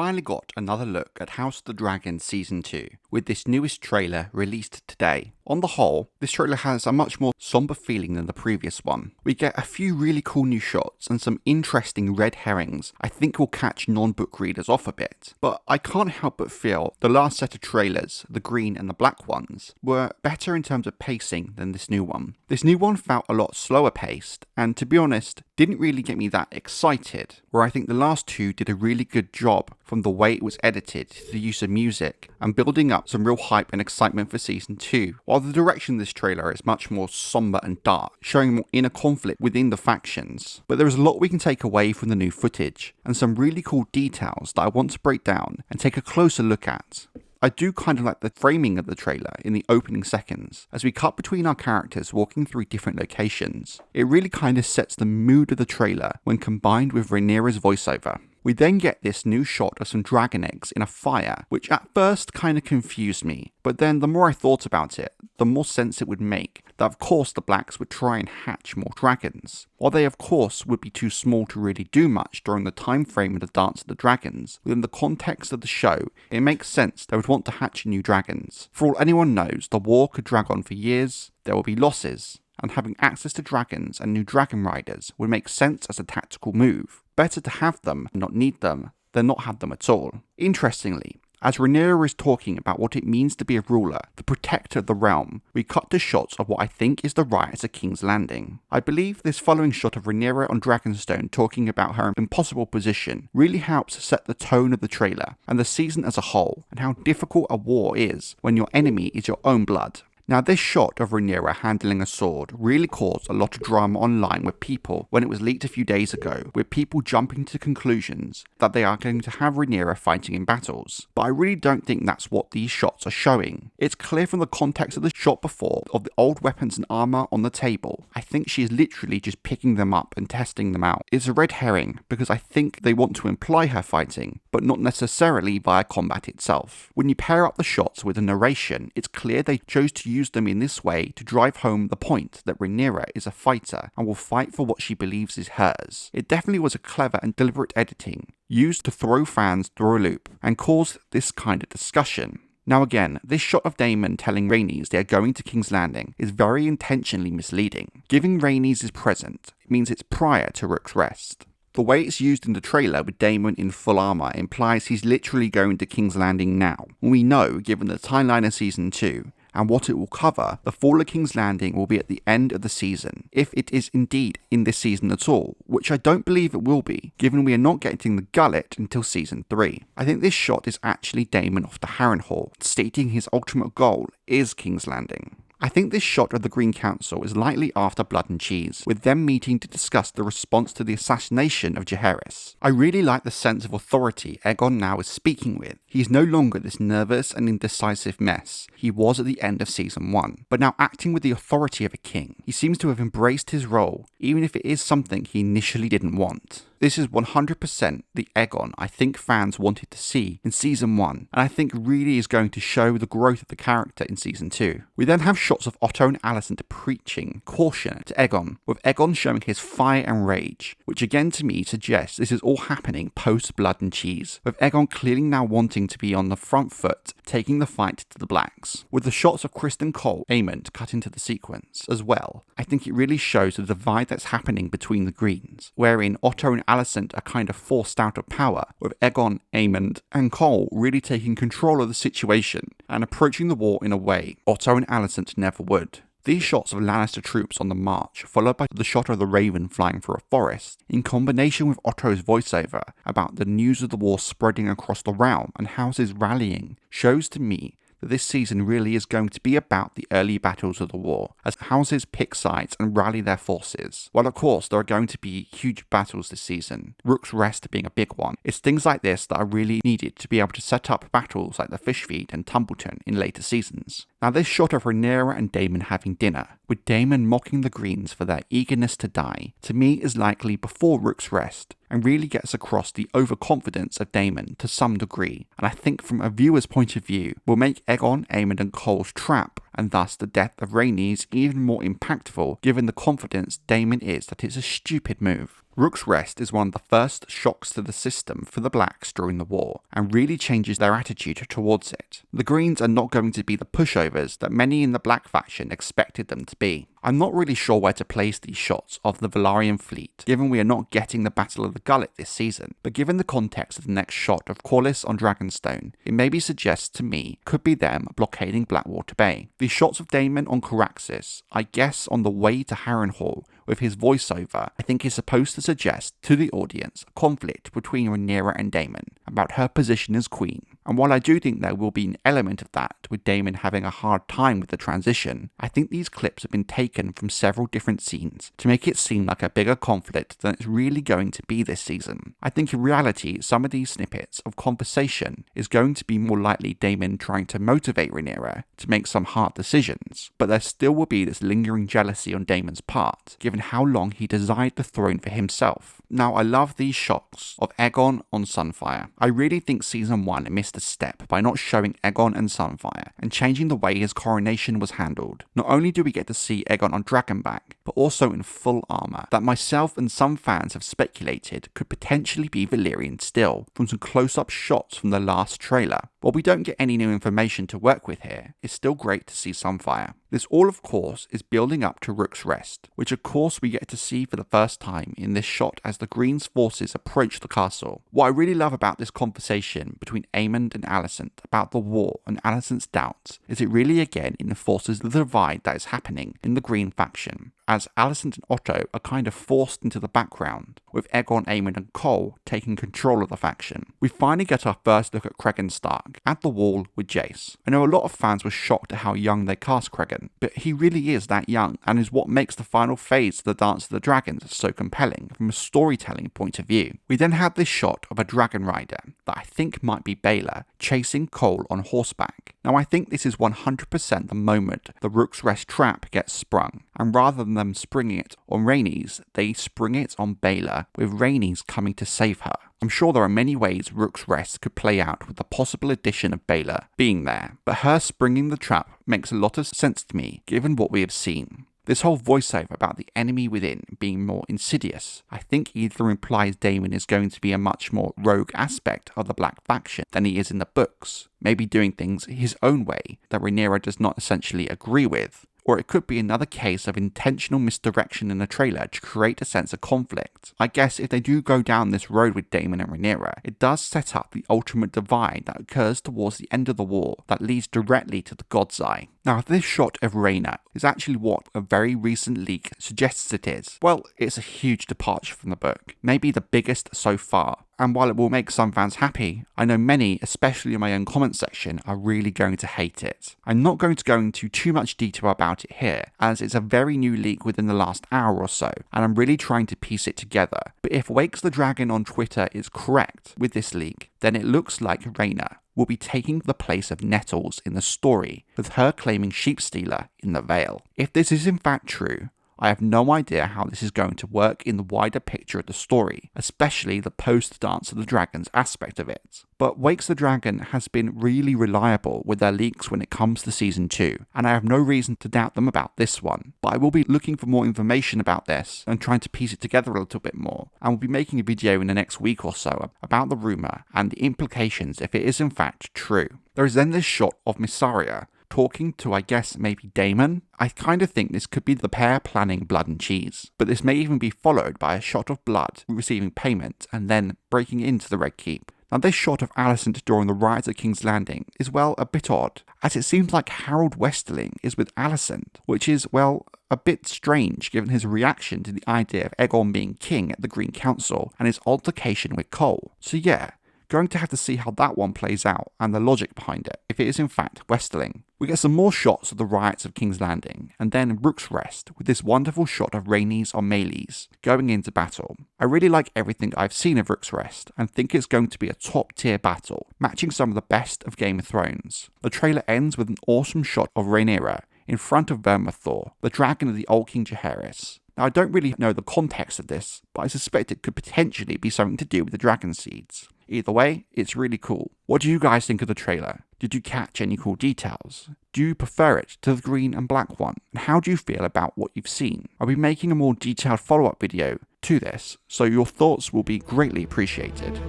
finally got another look at House of the Dragon Season 2, with this newest trailer released today. On the whole, this trailer has a much more somber feeling than the previous one. We get a few really cool new shots and some interesting red herrings I think will catch non-book readers off a bit. But I can't help but feel the last set of trailers, the green and the black ones, were better in terms of pacing than this new one. This new one felt a lot slower paced, and to be honest, didn't really get me that excited, where I think the last two did a really good job from the way it was edited to the use of music and building up some real hype and excitement for Season 2, while the direction of this trailer is much more somber and dark, showing more inner conflict within the factions. But there is a lot we can take away from the new footage, and some really cool details that I want to break down and take a closer look at. I do kind of like the framing of the trailer in the opening seconds, as we cut between our characters walking through different locations. It really kind of sets the mood of the trailer when combined with Rhaenyra's voiceover. We then get this new shot of some dragon eggs in a fire, which at first kind of confused me, but then the more I thought about it, the more sense it would make that of course the blacks would try and hatch more dragons. While they of course would be too small to really do much during the time frame of the Dance of the Dragons, within the context of the show, it makes sense they would want to hatch new dragons. For all anyone knows, the war could drag on for years, there will be losses, and having access to dragons and new dragon riders would make sense as a tactical move. Better to have them and not need them than not have them at all. Interestingly, as Rhaenyra is talking about what it means to be a ruler, the protector of the realm, we cut to shots of what I think is the riots at King's Landing. I believe this following shot of Rhaenyra on Dragonstone talking about her impossible position really helps set the tone of the trailer and the season as a whole, and how difficult a war is when your enemy is your own blood. Now this shot of Rhaenyra handling a sword really caused a lot of drama online with people when it was leaked a few days ago, with people jumping to conclusions that they are going to have Rhaenyra fighting in battles. But I really don't think that's what these shots are showing. It's clear from the context of the shot before of the old weapons and armor on the table. I think she is literally just picking them up and testing them out. It's a red herring because I think they want to imply her fighting, but not necessarily via combat itself. When you pair up the shots with the narration, it's clear they chose to use them in this way to drive home the point that Rhaenyra is a fighter and will fight for what she believes is hers. It definitely was a clever and deliberate editing, used to throw fans through a loop and cause this kind of discussion. Now again, this shot of Daemon telling Rhaenys they are going to King's Landing is very intentionally misleading. Giving Rhaenys is present means it's prior to Rook's Rest. The way it's used in the trailer with Daemon in full armor implies he's literally going to King's Landing now. We know, given the timeline of Season 2, and what it will cover, the fall of King's Landing will be at the end of the season, if it is indeed in this season at all, which I don't believe it will be, given we are not getting the gullet until Season 3. I think this shot is actually Daemon off the Harrenhal, stating his ultimate goal is King's Landing. I think this shot of the Green Council is likely after Blood and Cheese, with them meeting to discuss the response to the assassination of Jaehaerys. I really like the sense of authority Aegon now is speaking with. He is no longer this nervous and indecisive mess he was at the end of Season 1, but now acting with the authority of a king. He seems to have embraced his role, even if it is something he initially didn't want. This is 100% the Aegon I think fans wanted to see in Season 1, and I think really is going to show the growth of the character in Season 2. We then have shots of Otto and Alicent preaching caution to Aegon, with Aegon showing his fire and rage, which again to me suggests this is all happening post Blood and Cheese, with Aegon clearly now wanting to be on the front foot, taking the fight to the Blacks. With the shots of Criston Coles, Aemond cut into the sequence as well, I think it really shows the divide that's happening between the Greens, wherein Otto and Alicent are kind of forced out of power, with Aegon, Aemond, and Cole really taking control of the situation and approaching the war in a way Otto and Alicent never would. These shots of Lannister troops on the march, followed by the shot of the Raven flying through a forest, in combination with Otto's voiceover about the news of the war spreading across the realm and houses rallying, shows to me that this season really is going to be about the early battles of the war, as houses pick sides and rally their forces. While of course there are going to be huge battles this season, Rook's Rest being a big one, it's things like this that are really needed to be able to set up battles like the Fishfeed and Tumbleton in later seasons. Now this shot of Rhaenyra and Daemon having dinner, with Daemon mocking the Greens for their eagerness to die, to me is likely before Rook's Rest, and really gets across the overconfidence of Daemon to some degree, and I think from a viewer's point of view will make Aegon, Aemond and Cole's trap, and thus the death of Rhaenys, even more impactful given the confidence Daemon is that it's a stupid move. Rook's Rest is one of the first shocks to the system for the Blacks during the war, and really changes their attitude towards it. The Greens are not going to be the pushovers that many in the Black faction expected them to be. I'm not really sure where to place these shots of the Velaryon fleet, given we are not getting the Battle of the Gullet this season, but given the context of the next shot of Corlys on Dragonstone, it maybe suggests to me could be them blockading Blackwater Bay. These shots of Daemon on Caraxes, I guess on the way to Harrenhal with his voiceover, I think is supposed to suggest to the audience a conflict between Rhaenyra and Daemon about her position as queen. And while I do think there will be an element of that with Daemon having a hard time with the transition, I think these clips have been taken from several different scenes to make it seem like a bigger conflict than it's really going to be this season. I think in reality, some of these snippets of conversation is going to be more likely Daemon trying to motivate Rhaenyra to make some hard decisions, but there still will be this lingering jealousy on Daemon's part, given how long he desired the throne for himself. Now, I love these shots of Aegon on Sunfire. I really think season 1 missed a step by not showing Aegon and Sunfire and changing the way his coronation was handled. Not only do we get to see Aegon on Dragonback, but also in full armor that myself and some fans have speculated could potentially be Valyrian still, from some close-up shots from the last trailer. While we don't get any new information to work with here, it's still great to see Sunfire. This all, of course, is building up to Rook's Rest, which of course we get to see for the first time in this shot as the Green's forces approach the castle. What I really love about this conversation between Aemond and Alicent about the war and Alicent's doubts is it really again enforces the divide that is happening in the Green faction, as Alicent and Otto are kind of forced into the background, with Aegon, Aemond and Cole taking control of the faction. We finally get our first look at Cregan Stark at the wall with Jace. I know a lot of fans were shocked at how young they cast Cregan, but he really is that young and is what makes the final phase of the Dance of the Dragons so compelling from a storytelling point of view. We then have this shot of a dragon rider that I think might be Baela chasing Cole on horseback. Now I think this is 100% the moment the Rook's Rest trap gets sprung, and rather than them springing it on Rhaenys, they spring it on Baela, with Rhaenys coming to save her. I'm sure there are many ways Rook's Rest could play out with the possible addition of Baela being there, but her springing the trap makes a lot of sense to me given what we have seen. This whole voiceover about the enemy within being more insidious, I think either implies Daemon is going to be a much more rogue aspect of the Black faction than he is in the books, maybe doing things his own way that Rhaenyra does not essentially agree with. Or it could be another case of intentional misdirection in the trailer to create a sense of conflict. I guess if they do go down this road with Daemon and Rhaenyra, it does set up the ultimate divide that occurs towards the end of the war that leads directly to the God's Eye. Now, if this shot of Rhaenyra is actually what a very recent leak suggests it is, well, it's a huge departure from the book, maybe the biggest so far. And while it will make some fans happy, I know many, especially in my own comment section, are really going to hate it. I'm not going to go into too much detail about it here, as it's a very new leak within the last hour or so, and I'm really trying to piece it together. But if Wakes the Dragon on Twitter is correct with this leak, then it looks like Rhaenyra will be taking the place of Nettles in the story, with her claiming Sheepstealer in the Vale. If this is in fact true, I have no idea how this is going to work in the wider picture of the story, especially the post-Dance of the Dragons aspect of it. But Wakes the Dragon has been really reliable with their leaks when it comes to Season 2, and I have no reason to doubt them about this one. But I will be looking for more information about this and trying to piece it together a little bit more, and will be making a video in the next week or so about the rumour and the implications if it is in fact true. There is then this shot of Mysaria talking to, I guess, maybe Daemon. I kind of think this could be the pair planning blood and cheese, but this may even be followed by a shot of blood receiving payment and then breaking into the Red Keep. Now this shot of Alicent during the riots at King's Landing is, well, a bit odd, as it seems like Harold Westerling is with Alicent, which is, well, a bit strange given his reaction to the idea of Aegon being king at the Green Council and his altercation with Cole. So yeah, going to have to see how that one plays out and the logic behind it, if it is in fact Westerling. We get some more shots of the riots of King's Landing, and then Rook's Rest with this wonderful shot of Rhaenys on Meleys going into battle. I really like everything I've seen of Rook's Rest, and think it's going to be a top tier battle, matching some of the best of Game of Thrones. The trailer ends with an awesome shot of Rhaenyra in front of Vermithor, the dragon of the old King Jaehaerys. Now, I don't really know the context of this, but I suspect it could potentially be something to do with the dragon seeds. Either way, it's really cool. What do you guys think of the trailer? Did you catch any cool details? Do you prefer it to the green and black one? And how do you feel about what you've seen? I'll be making a more detailed follow-up video to this, so your thoughts will be greatly appreciated.